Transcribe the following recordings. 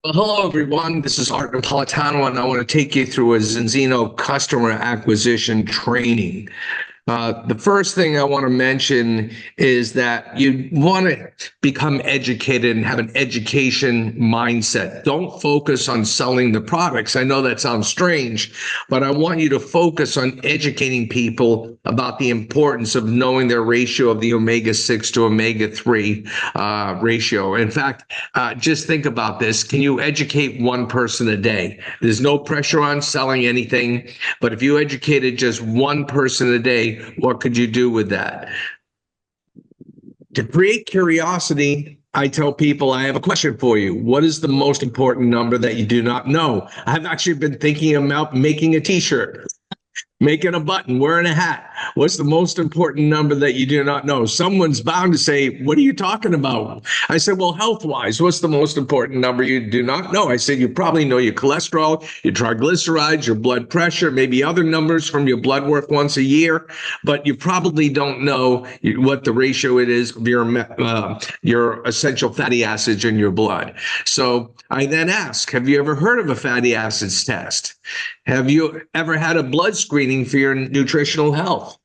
Well, hello, everyone. This is Art Napolitano, and I want to take you through a Zinzino customer acquisition training. The first thing I want to mention is that you want to become educated and have an education mindset. Don't focus on selling the products. I know that sounds strange, but I want you to focus on educating people about the importance of knowing their ratio of the omega-6 to omega-3 ratio. In fact, just think about this. Can you educate one person a day? There's no pressure on selling anything, but if you educated just one person a day, what could you do with that? To create curiosity, I tell people, I have a question for you. What is the most important number that you do not know? I've actually been thinking about making a t-shirt, making a button, wearing a hat. What's the most important number that you do not know? Someone's bound to say, what are you talking about? I said, well, health-wise, what's the most important number you do not know? I said, you probably know your cholesterol, your triglycerides, your blood pressure, maybe other numbers from your blood work once a year, but you probably don't know what the ratio it is of your essential fatty acids in your blood. So I then ask, have you ever heard of a fatty acids test? Have you ever had a blood screening for your nutritional health?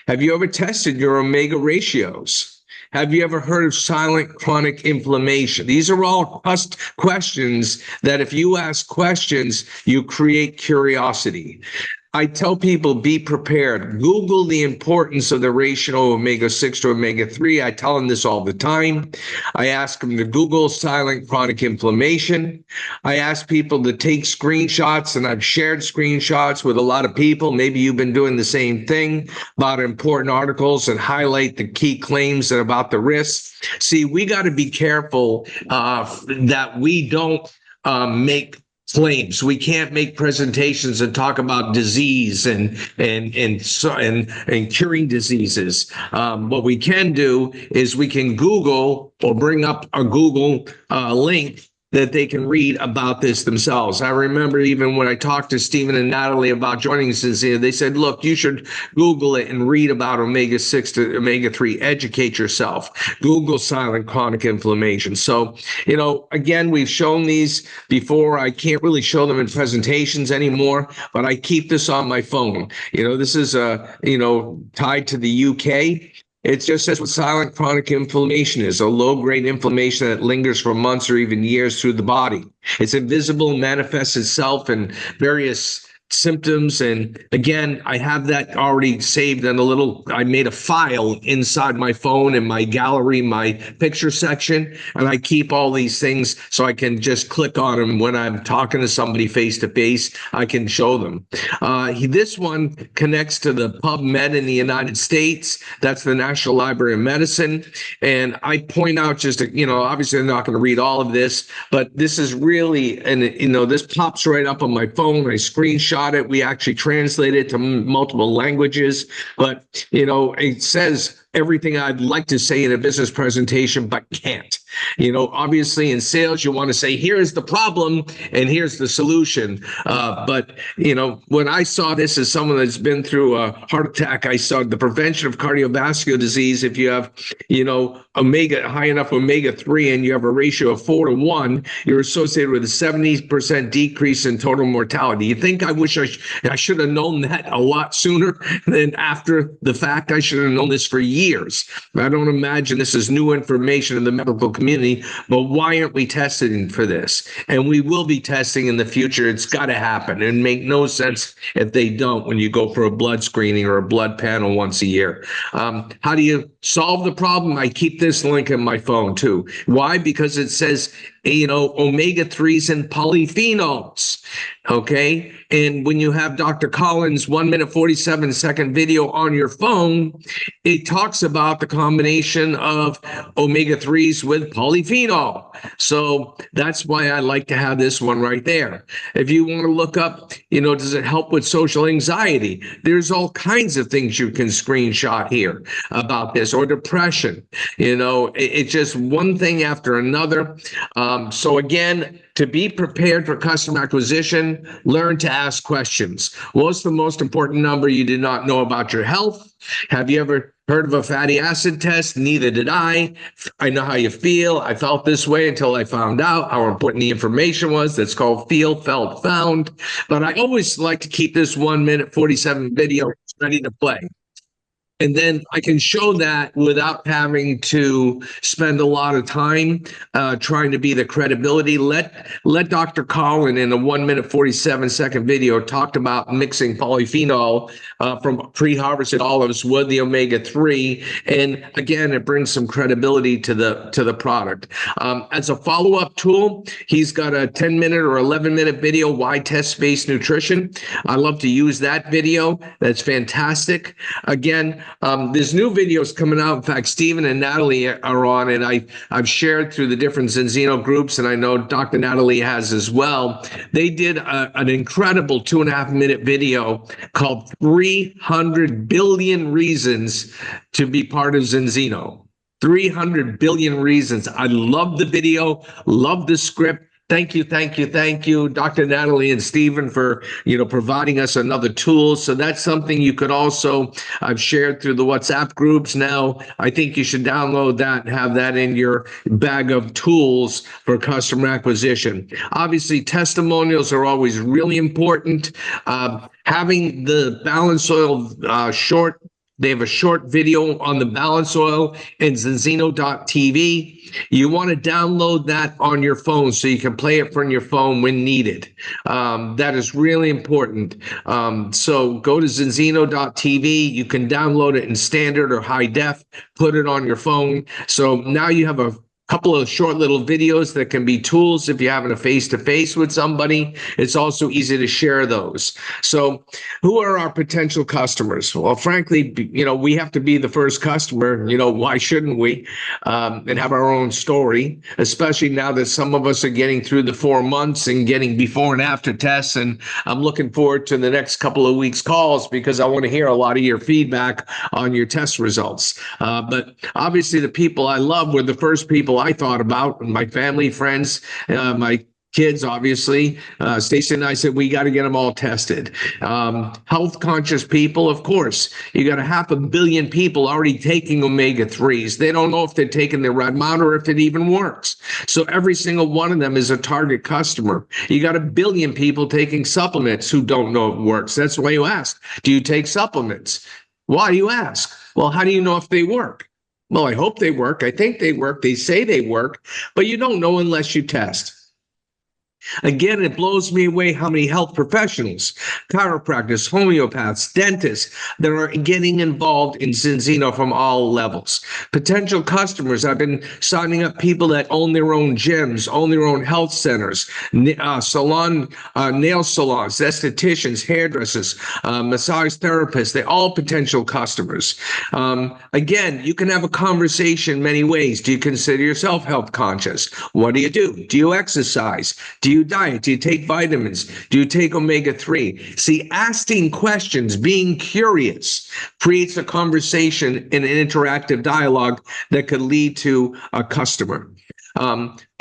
Have you ever tested your omega ratios? Have you ever heard of silent chronic inflammation? These are all questions that if you ask questions, you create curiosity. I tell people, be prepared. Google the importance of the ratio of omega-6 to omega-3. I tell them this all the time. I ask them to Google silent chronic inflammation. I ask people to take screenshots, and I've shared screenshots with a lot of people. Maybe you've been doing the same thing about important articles and highlight the key claims and about the risks. See, we got to be careful that we don't make claims. We can't make presentations and talk about disease and curing diseases. What we can do is we can Google or bring up a Google link that they can read about this themselves. I remember even when I talked to Stephen and Natalie about joining Zinzino, they said, look, you should Google it and read about omega-6 to omega-3. Educate yourself. Google silent chronic inflammation. So, again, we've shown these before. I can't really show them in presentations anymore, but I keep this on my phone. This is, tied to the UK. It just says what silent chronic inflammation is, a low-grade inflammation that lingers for months or even years through the body. It's invisible, manifests itself in various symptoms. And again, I have that already saved in I made a file inside my phone in my gallery, my picture section, and I keep all these things so I can just click on them when I'm talking to somebody face to face. I can show them. This one connects to the PubMed in the United States. That's the National Library of Medicine. And I point out just, obviously I'm not going to read all of this, but this is really, and this pops right up on my phone. I screenshot it. We actually translate it to multiple languages, but it says everything I'd like to say in a business presentation, but can't. Obviously in sales, you want to say, here's the problem and here's the solution. But when I saw this as someone that's been through a heart attack, I saw the prevention of cardiovascular disease. If you have, high enough omega-3 and you have a ratio of 4-to-1, you're associated with a 70% decrease in total mortality. You think I wish I should have known that a lot sooner than after the fact? I should have known this for years. I don't imagine this is new information in the medical community, but why aren't we testing for this? And we will be testing in the future. It's got to happen. And make no sense if they don't when you go for a blood screening or a blood panel once a year. How do you solve the problem? I keep this link in my phone too. Why? Because it says, omega-3s and polyphenols. Okay. And when you have Dr. Collins' 1-minute 47-second video on your phone, it talks about the combination of omega-3s with polyphenol. So that's why I like to have this one right there. If you want to look up, does it help with social anxiety? There's all kinds of things you can screenshot here about this, or depression. It's just one thing after another. So again, to be prepared for customer acquisition, learn to ask questions. What's the most important number you did not know about your health? Have you ever heard of a fatty acid test? Neither did I. I know how you feel. I felt this way until I found out how important the information was. That's called feel, felt, found. But I always like to keep this 1 minute 47 video ready to play. And then I can show that without having to spend a lot of time trying to be the credibility. Let Dr. Collin in a 1 minute 47-second video talked about mixing polyphenol from pre-harvested olives with the omega-3, and again, it brings some credibility to the product. As a follow-up tool, he's got a 10-minute or 11-minute video, Why Test-Based Nutrition. I love to use that video. That's fantastic. Again, there's new videos coming out. In fact, Stephen and Natalie are on, and I've shared through the different Zinzino groups, and I know Dr. Natalie has as well. They did an incredible 2.5-minute video called 300 Billion Reasons to be Part of Zinzino. 300 billion reasons. I love the video, love the script. Thank you, Dr. Natalie and Stephen, for providing us another tool. So that's something you could also, I've shared through the WhatsApp groups now. I think you should download that and have that in your bag of tools for customer acquisition. Obviously, testimonials are always really important. Having the Balance Oil short. They have a short video on the balance oil in Zinzino.tv. You want to download that on your phone so you can play it from your phone when needed. That is really important. So go to Zinzino.tv. You can download it in standard or high def, put it on your phone. So now you have a couple of short little videos that can be tools if you're having a face-to-face with somebody. It's also easy to share those. So who are our potential customers? Well, frankly, we have to be the first customer. Why shouldn't we? And have our own story, especially now that some of us are getting through the 4 months and getting before and after tests. And I'm looking forward to the next couple of weeks' calls because I want to hear a lot of your feedback on your test results. But obviously the people I love were the first people I thought about, my family, friends, my kids, obviously. Stacey and I said, we got to get them all tested. Health conscious people, of course. You got 500 million people already taking omega-3s. They don't know if they're taking the right amount or if it even works. So every single one of them is a target customer. You got 1 billion people taking supplements who don't know it works. That's why you ask, do you take supplements? Why do you ask? Well, how do you know if they work? Well, I hope they work. I think they work. They say they work, but you don't know unless you test. Again, it blows me away how many health professionals, chiropractors, homeopaths, dentists that are getting involved in Zinzino from all levels. Potential customers, I've been signing up people that own their own gyms, own their own health centers, nail salons, estheticians, hairdressers, massage therapists. They're all potential customers. Again, you can have a conversation many ways. Do you consider yourself health conscious? What do you do? Do you exercise? Do you diet? Do you take vitamins? Do you take omega-3? See, asking questions, being curious, creates a conversation and an interactive dialogue that could lead to a customer.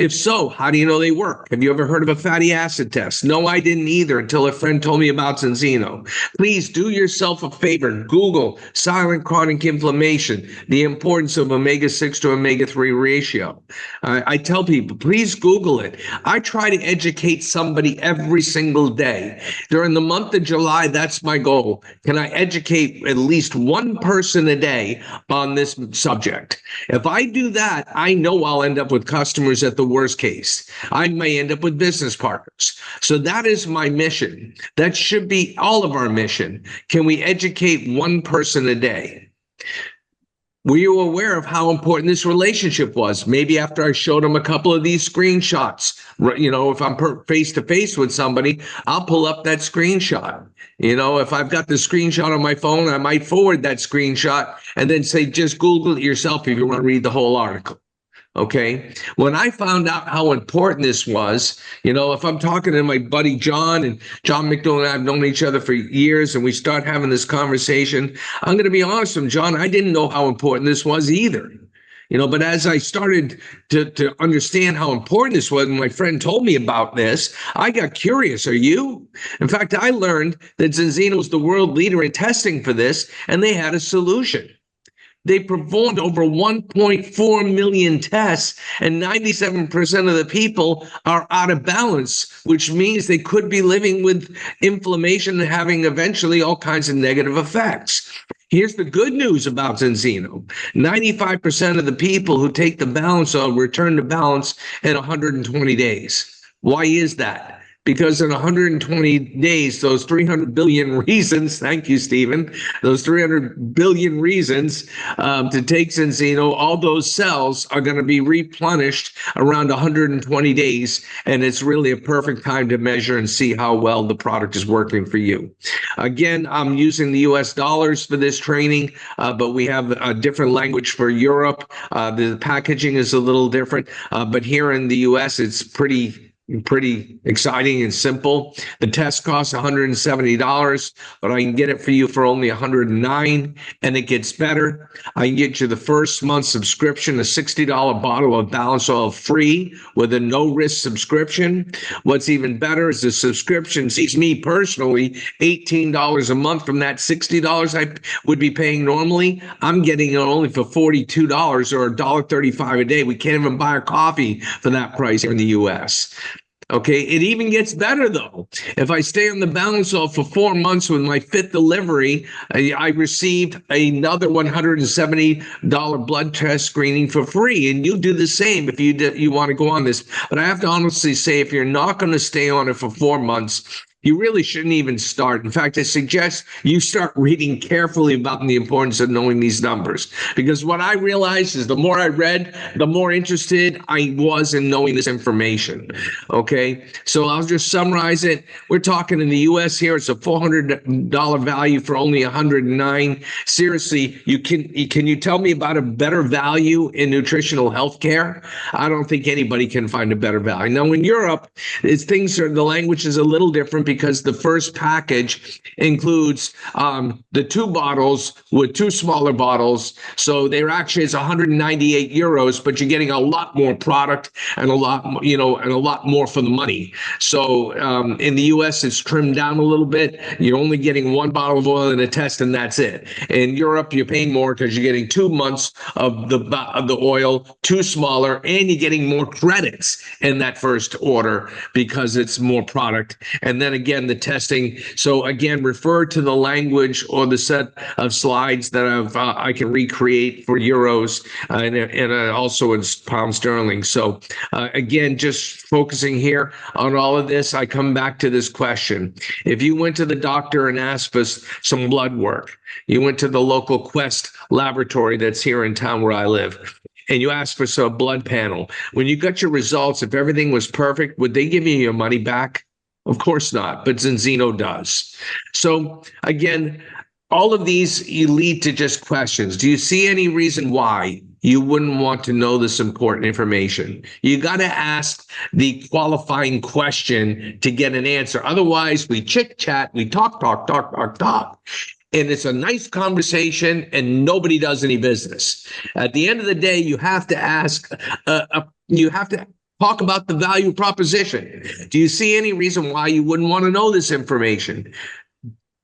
If so, how do you know they work? Have you ever heard of a fatty acid test? No, I didn't either until a friend told me about Zinzino. Please do yourself a favor. Google silent chronic inflammation, the importance of omega-6 to omega-3 ratio. I tell people, please Google it. I try to educate somebody every single day. During the month of July, that's my goal. Can I educate at least one person a day on this subject? If I do that, I know I'll end up with customers at the worst case. I may end up with business partners. So that is my mission. That should be all of our mission. Can we educate one person a day? Were you aware of how important this relationship was? Maybe after I showed them a couple of these screenshots, if I'm face to face with somebody, I'll pull up that screenshot. If I've got the screenshot on my phone, I might forward that screenshot and then say, just Google it yourself if you want to read the whole article. Okay. When I found out how important this was, if I'm talking to my buddy John, and John McDowell and I have known each other for years, and we start having this conversation, I'm going to be honest with him, John, I didn't know how important this was either. But as I started to understand how important this was, and my friend told me about this, I got curious. Are you? In fact, I learned that Zinzino is the world leader in testing for this, and they had a solution. They performed over 1.4 million tests, and 97% of the people are out of balance, which means they could be living with inflammation and having eventually all kinds of negative effects. Here's the good news about Zinzino. 95% of the people who take the balance will return to balance in 120 days. Why is that? Because in 120 days, those 300 billion reasons, thank you, Stephen, those 300 billion reasons to take Zinzino, all those cells are going to be replenished around 120 days. And it's really a perfect time to measure and see how well the product is working for you. Again, I'm using the US dollars for this training, but we have a different language for Europe. The packaging is a little different, but here in the US, it's pretty exciting and simple. The test costs $170, but I can get it for you for only $109, and it gets better. I can get you the first month subscription, a $60 bottle of Balance Oil free with a no-risk subscription. What's even better is the subscription sees me personally $18 a month from that $60 I would be paying normally. I'm getting it only for $42 or $1.35 a day. We can't even buy a coffee for that price here in the US. Okay, it even gets better though. If I stay on the Balance Oil for 4 months with my 5th delivery, I received another $170 blood test screening for free. And you do the same if you want to go on this. But I have to honestly say, if you're not going to stay on it for 4 months, you really shouldn't even start. In fact, I suggest you start reading carefully about the importance of knowing these numbers. Because what I realized is the more I read, the more interested I was in knowing this information. Okay, so I'll just summarize it. We're talking in the US here, it's a $400 value for only $109. Seriously, can you tell me about a better value in nutritional health care? I don't think anybody can find a better value. Now in Europe, the language is a little different because the first package includes the 2 bottles with 2 smaller bottles. So they're actually, it's 198 euros, but you're getting a lot more product and a lot more for the money. So in the US, it's trimmed down a little bit. You're only getting 1 bottle of oil in a test, and that's it. In Europe, you're paying more because you're getting 2 months of the oil, 2 smaller, and you're getting more credits in that first order because it's more product. And then again, the testing. So again, refer to the language or the set of slides that I can recreate for euros and also in pound sterling. So again, just focusing here on all of this, I come back to this question. If you went to the doctor and asked for some blood work, you went to the local Quest laboratory that's here in town where I live, and you asked for some blood panel, when you got your results, if everything was perfect, would they give you your money back? Of course not, but Zinzino does. So again, all of these lead to just questions. Do you see any reason why you wouldn't want to know this important information? You got to ask the qualifying question to get an answer. Otherwise, we chit chat, we talk. And it's a nice conversation and nobody does any business. At the end of the day, you have to ask, talk about the value proposition. Do you see any reason why you wouldn't want to know this information?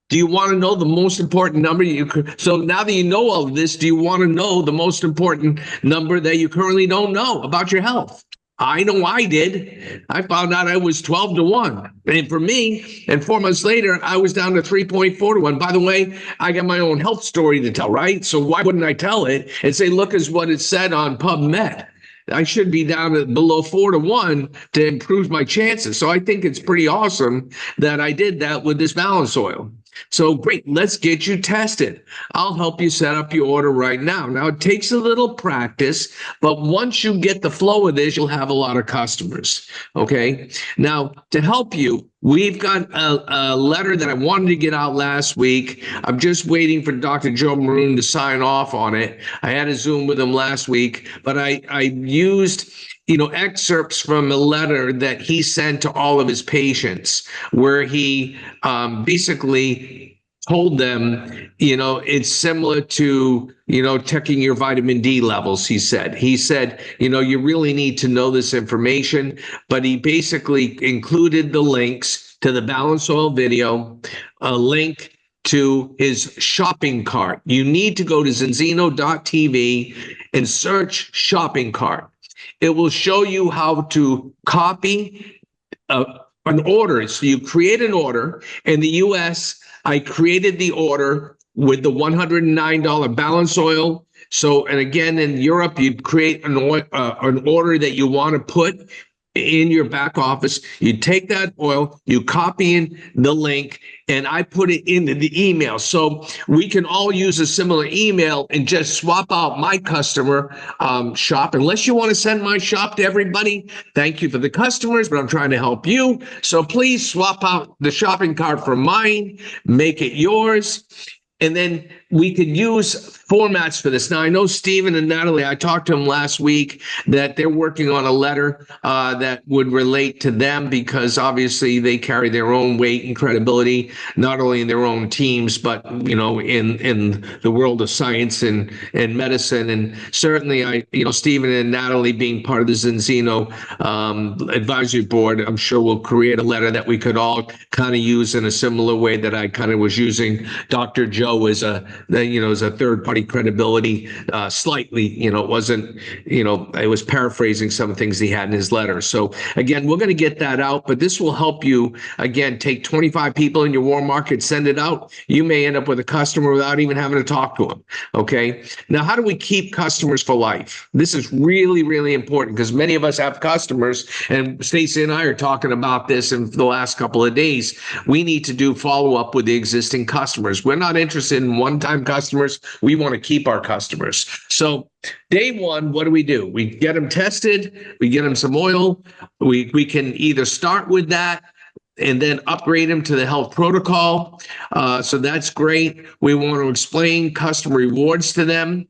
Do you want to know the most important number you could? So now that you know all of this, do you want to know the most important number that you currently don't know about your health? I know I did. I found out I was 12 to 1. And for me, and 4 months later, I was down to 3.4 to 1. By the way, I got my own health story to tell, right? So why wouldn't I tell it and say, look, is what it said on PubMed? I should be down at below 4 to 1 to improve my chances. So I think it's pretty awesome that I did that with this Balance Oil. So great, let's get you tested. I'll help you set up your order right now. Now, it takes a little practice, but once you get the flow of this, you'll have a lot of customers, okay? Now, to help you, we've got a letter that I wanted to get out last week. I'm just waiting for Dr. Joe Maroon to sign off on it. I had a Zoom with him last week, but I used excerpts from a letter that he sent to all of his patients where he basically told them, it's similar to, checking your vitamin D levels, he said. He said, you really need to know this information, but he basically included the links to the Balance Oil video, a link to his shopping cart. You need to go to zinzino.tv and search shopping cart. It will show you how to copy an order. So you create an order. In the US, I created the order with the $109 Balance Oil. So, and again, in Europe, you create an order that you want to put in your back office. You take that oil, you copy in the link, and I put it into the email. So we can all use a similar email and just swap out my customer shop. Unless you want to send my shop to everybody, thank you for the customers, but I'm trying to help you. So please swap out the shopping cart for mine, make it yours. And then we could use formats for this. Now, I know Stephen and Natalie, I talked to them last week, that they're working on a letter that would relate to them, because obviously they carry their own weight and credibility, not only in their own teams, but, in the world of science and medicine. And certainly, Stephen and Natalie being part of the Zinzino advisory board, I'm sure we'll create a letter that we could all kind of use in a similar way that I kind of was using Dr. Joe as a third-party credibility, slightly. It wasn't, I was paraphrasing some things he had in his letter. So again, we're going to get that out, but this will help you. Again, take 25 people in your warm market, send it out. You may end up with a customer without even having to talk to them. Okay. Now, how do we keep customers for life? This is really, really important, because many of us have customers, and Stacey and I are talking about this in the last couple of days. We need to do follow-up with the existing customers. We're not interested in one-time customers. We want to keep our customers. So day one, what do? We get them tested. We get them some oil. We can either start with that and then upgrade them to the health protocol. So that's great. We want to explain customer rewards to them.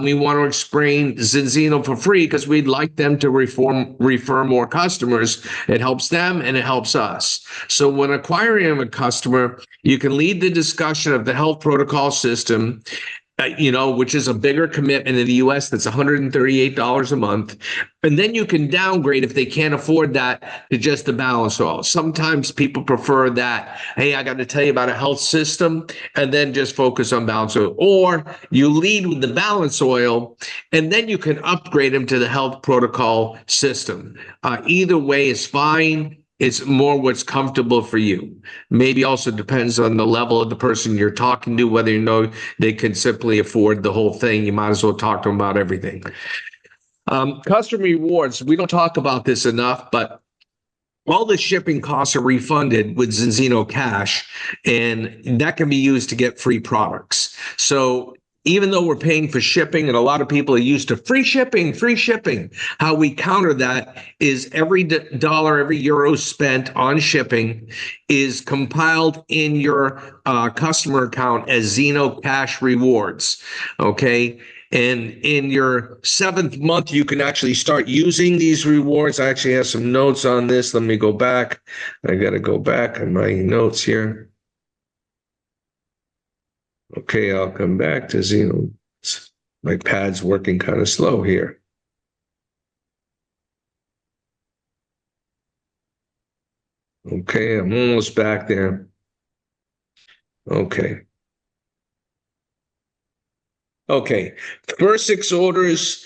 We want to explain Zinzino for free, because we'd like them to refer more customers. It helps them and it helps us. So when acquiring a customer, you can lead the discussion of the health protocol system, which is a bigger commitment in the US. That's $138 a month. And then you can downgrade, if they can't afford that, to just the Balance Oil. Sometimes people prefer that. Hey, I got to tell you about a health system, and then just focus on Balance Oil. Or you lead with the Balance Oil, and then you can upgrade them to the health protocol system. Either way is fine. It's more what's comfortable for you. Maybe also depends on the level of the person you're talking to, whether they can simply afford the whole thing. You might as well talk to them about everything. Customer rewards, we don't talk about this enough, but all the shipping costs are refunded with Zinzino Cash, and that can be used to get free products. So even though we're paying for shipping, and a lot of people are used to free shipping, how we counter that is every dollar, every euro spent on shipping is compiled in your customer account as Zino Cash rewards. Okay. And in your 7th month, you can actually start using these rewards. I actually have some notes on this. Let me go back. I got to go back on my notes here. Okay, I'll come back to Zeno. My pad's working kind of slow here. Okay, I'm almost back there. Okay. First 6 orders,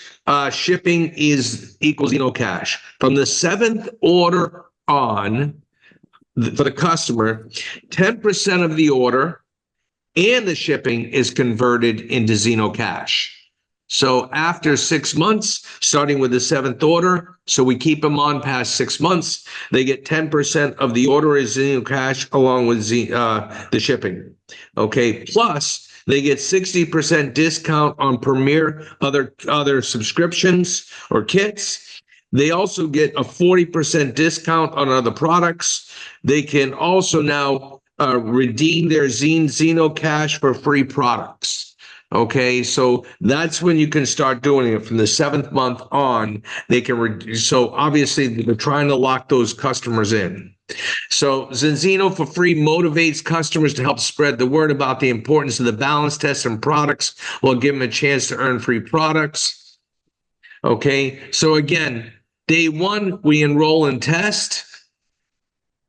shipping is equals Zeno Cash. From the 7th order on, for the customer, 10% of the order and the shipping is converted into Zeno Cash. So after 6 months, starting with the 7th order, so we keep them on past 6 months, they get 10% of the order as Zeno Cash along with the shipping. Okay, plus they get 60% discount on Premier other subscriptions or kits. They also get a 40% discount on other products. They can also now redeem their Zinzino Cash for free products. Okay, so that's when you can start doing it from the 7th month on. They can so obviously they're trying to lock those customers in. So Zinzino for free motivates customers to help spread the word about the importance of the balance test and products. We'll give them a chance to earn free products. Okay, so again, day one, we enroll and test.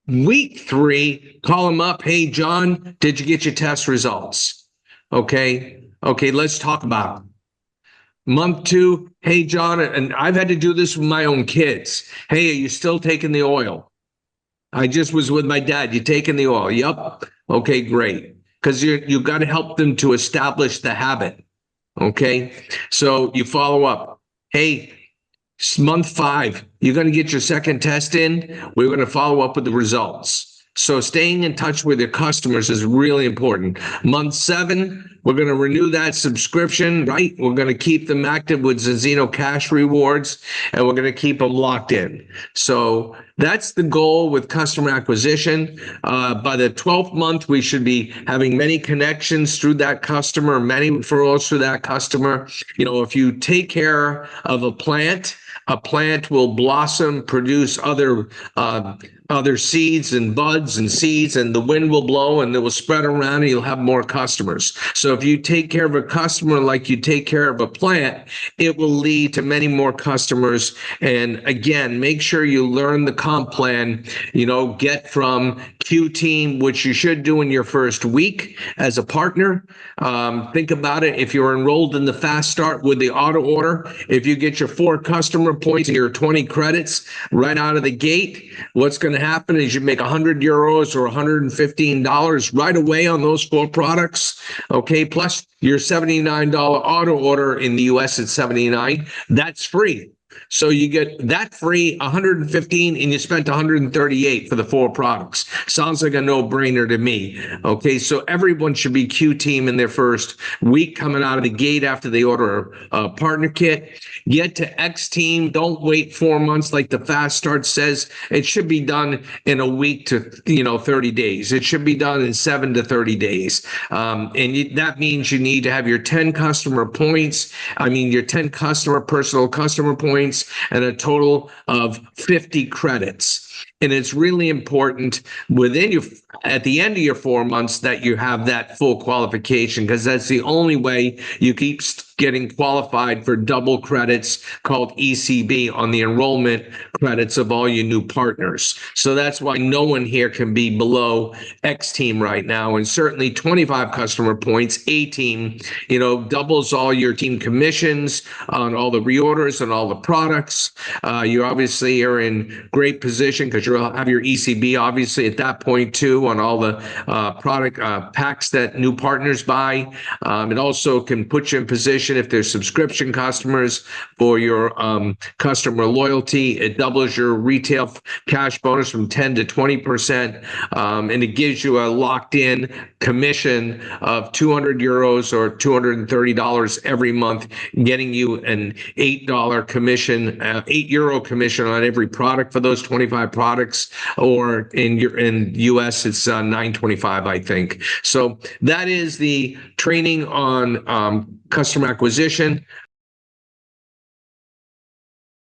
Week 3, call them up. Hey, John, did you get your test results? Okay, let's talk about it. Month 2, hey, John, and I've had to do this with my own kids. Hey, are you still taking the oil? I just was with my dad. You taking the oil? Yep. Okay, great. Because you got to help them to establish the habit. Okay, so you follow up. Hey, it's month 5, you're going to get your second test in. We're going to follow up with the results. So staying in touch with your customers is really important. Month 7, we're going to renew that subscription, right? We're going to keep them active with Zinzino Cash Rewards, and we're going to keep them locked in. So that's the goal with customer acquisition. By the 12th month, we should be having many connections through that customer, many referrals through that customer. You know, if you take care of a plant will blossom, produce other seeds and buds and seeds, and the wind will blow and it will spread around and you'll have more customers. So if you take care of a customer like you take care of a plant, it will lead to many more customers. And again, make sure you learn the comp plan, get from Q Team, which you should do in your first week as a partner. Think about it. If you're enrolled in the Fast Start with the auto order, if you get your 4 customer points and your 20 credits right out of the gate, what's going to happen is you make €100 or $115 right away on those 4 products. Okay, plus your $79 auto order in the US at $79. That's free. So you get that free, 115, and you spent 138 for the 4 products. Sounds like a no-brainer to me. Okay, so everyone should be Q Team in their first week coming out of the gate after they order a partner kit. Get to X Team. Don't wait 4 months like the Fast Start says. It should be done in a week to 30 days. It should be done in 7 to 30 days. That means you need to have your 10 customer points. Your 10 personal customer points, and a total of 50 credits. And it's really important at the end of your 4 months that you have that full qualification, because that's the only way you keep getting qualified for double credits called ECB on the enrollment credits of all your new partners. So that's why no one here can be below X Team right now. And certainly 25 customer points, A Team, doubles all your team commissions on all the reorders and all the products. You obviously are in great position because you'll have your ECB obviously at that point too on all the product packs that new partners buy. It also can put you in position if there's subscription customers for your customer loyalty. It doubles your retail cash bonus from 10 to 20%, and it gives you a locked-in commission of €200 or $230 every month, getting you an €8 commission, €8 commission on every product for those 25 products, or in US it's $9.25, I think. So that is the training on customer acquisition.